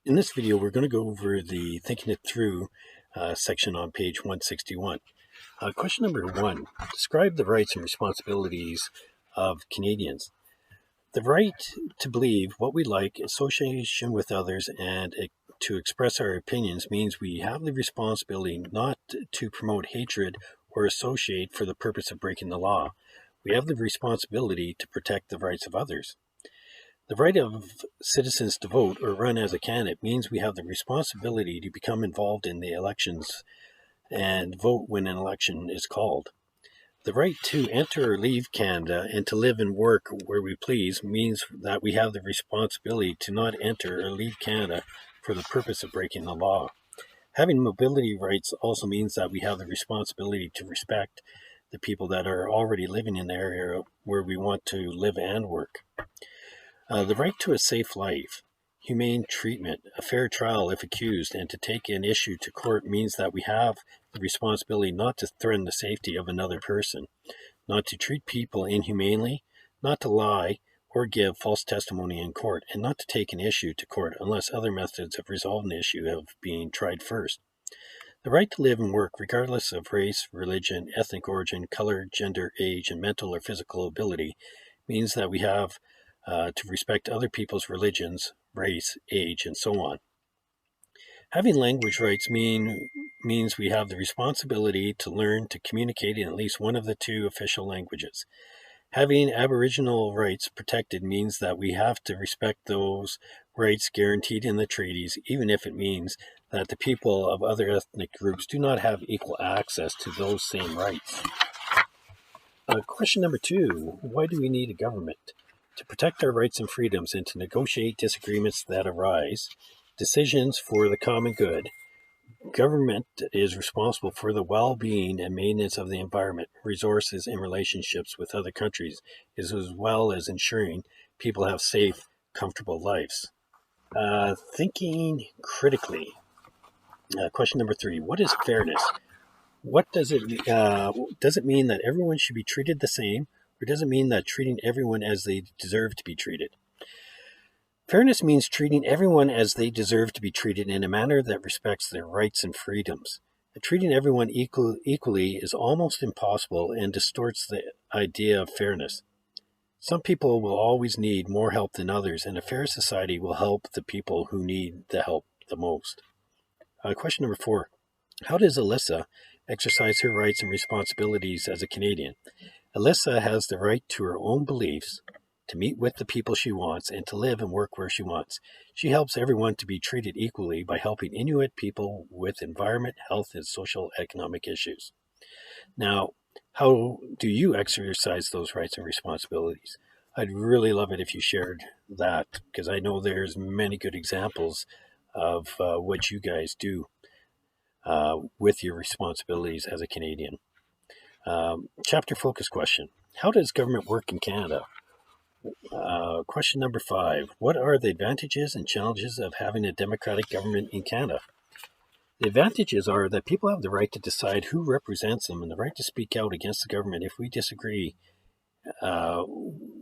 In this video, we're going to go over the Thinking It Through section on page 161. Question number 1, describe the rights and responsibilities of Canadians. The right to believe what we like, association with others, and to express our opinions means we have the responsibility not to promote hatred or associate for the purpose of breaking the law. We have the responsibility to protect the rights of others. The right of citizens to vote or run as a candidate means we have the responsibility to become involved in the elections and vote when an election is called. The right to enter or leave Canada and to live and work where we please means that we have the responsibility to not enter or leave Canada for the purpose of breaking the law. Having mobility rights also means that we have the responsibility to respect the people that are already living in the area where we want to live and work. The right to a safe life, humane treatment, a fair trial if accused, and to take an issue to court means that we have the responsibility not to threaten the safety of another person, not to treat people inhumanely, not to lie or give false testimony in court, and not to take an issue to court unless other methods of resolving the issue have been tried first. The right to live and work regardless of race, religion, ethnic origin, color, gender, age, and mental or physical ability means that we have to respect other people's religions, race, age, and so on. Having language rights means we have the responsibility to learn to communicate in at least one of the two official languages. Having Aboriginal rights protected means that we have to respect those rights guaranteed in the treaties, even if it means that the people of other ethnic groups do not have equal access to those same rights. Question number 2, why do we need a government? To protect our rights and freedoms and to negotiate disagreements that arise, decisions for the common good. Government is responsible for the well-being and maintenance of the environment, resources, and relationships with other countries, as well as ensuring people have safe, comfortable lives. Thinking critically. Question number 3, what is fairness? What does it mean that everyone should be treated the same, or does it mean that treating everyone as they deserve to be treated? Fairness means treating everyone as they deserve to be treated in a manner that respects their rights and freedoms. Treating everyone equally is almost impossible and distorts the idea of fairness. Some people will always need more help than others, and a fair society will help the people who need the help the most. Question number 4. How does Alyssa exercise her rights and responsibilities as a Canadian? Alyssa has the right to her own beliefs, to meet with the people she wants, and to live and work where she wants. She helps everyone to be treated equally by helping Inuit people with environment, health, and social economic issues. Now, how do you exercise those rights and responsibilities? I'd really love it if you shared that, because I know there's many good examples of what you guys do with your responsibilities as a Canadian. Chapter focus question. How does government work in Canada? Question number 5. What are the advantages and challenges of having a democratic government in Canada? The advantages are that people have the right to decide who represents them and the right to speak out against the government if we disagree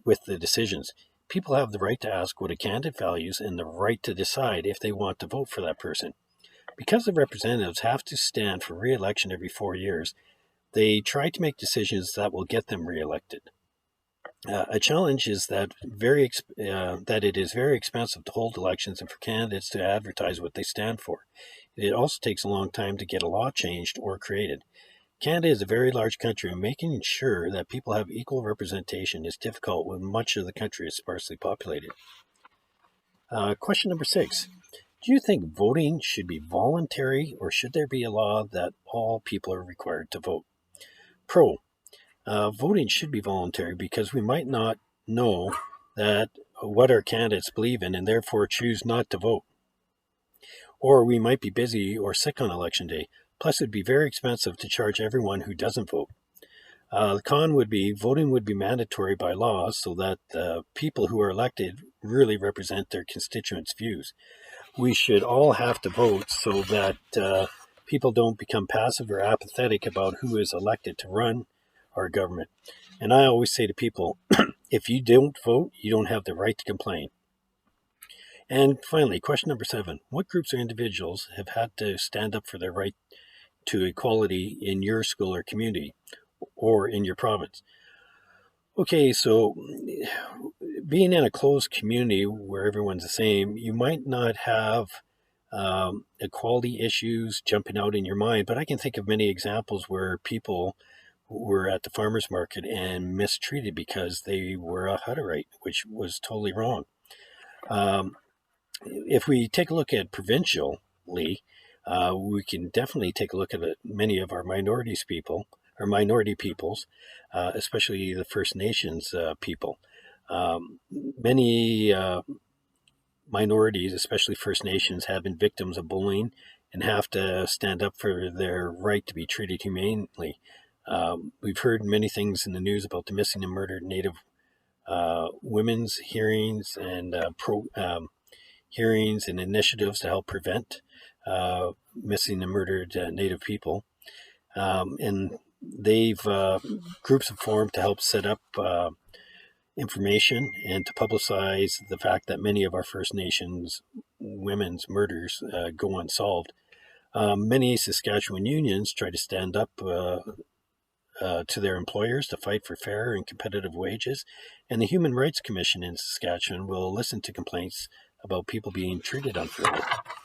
with the decisions. People have the right to ask what a candidate values and the right to decide if they want to vote for that person. Because the representatives have to stand for re-election every 4 years, they try to make decisions that will get them re-elected. A challenge is that it is very expensive to hold elections and for candidates to advertise what they stand for. It also takes a long time to get a law changed or created. Canada is a very large country, and making sure that people have equal representation is difficult when much of the country is sparsely populated. Question number 6. Do you think voting should be voluntary, or should there be a law that all people are required to vote? Pro. Voting should be voluntary because we might not know what our candidates believe in and therefore choose not to vote. Or we might be busy or sick on election day. Plus, it would be very expensive to charge everyone who doesn't vote. The con would be voting would be mandatory by law so that the people who are elected really represent their constituents' views. We should all have to vote so that people don't become passive or apathetic about who is elected to run our government. And I always say to people, if you don't vote, you don't have the right to complain. And finally, question number 7. What groups or individuals have had to stand up for their right to equality in your school or community or in your province? Okay, so being in a closed community where everyone's the same, you might not have equality issues jumping out in your mind, but I can think of many examples where people were at the farmers market and mistreated because they were a Hutterite, which was totally wrong. If we take a look at provincially, we can definitely take a look at many of our minority peoples, especially the First Nations people. Many minorities, especially First Nations, have been victims of bullying and have to stand up for their right to be treated humanely. We've heard many things in the news about the missing and murdered Native women's hearings and hearings and initiatives to help prevent missing and murdered Native people. And they've groups have formed to help set up information and to publicize the fact that many of our First Nations women's murders go unsolved. Many Saskatchewan unions try to stand up to their employers to fight for fair and competitive wages, and the Human Rights Commission in Saskatchewan will listen to complaints about people being treated unfairly.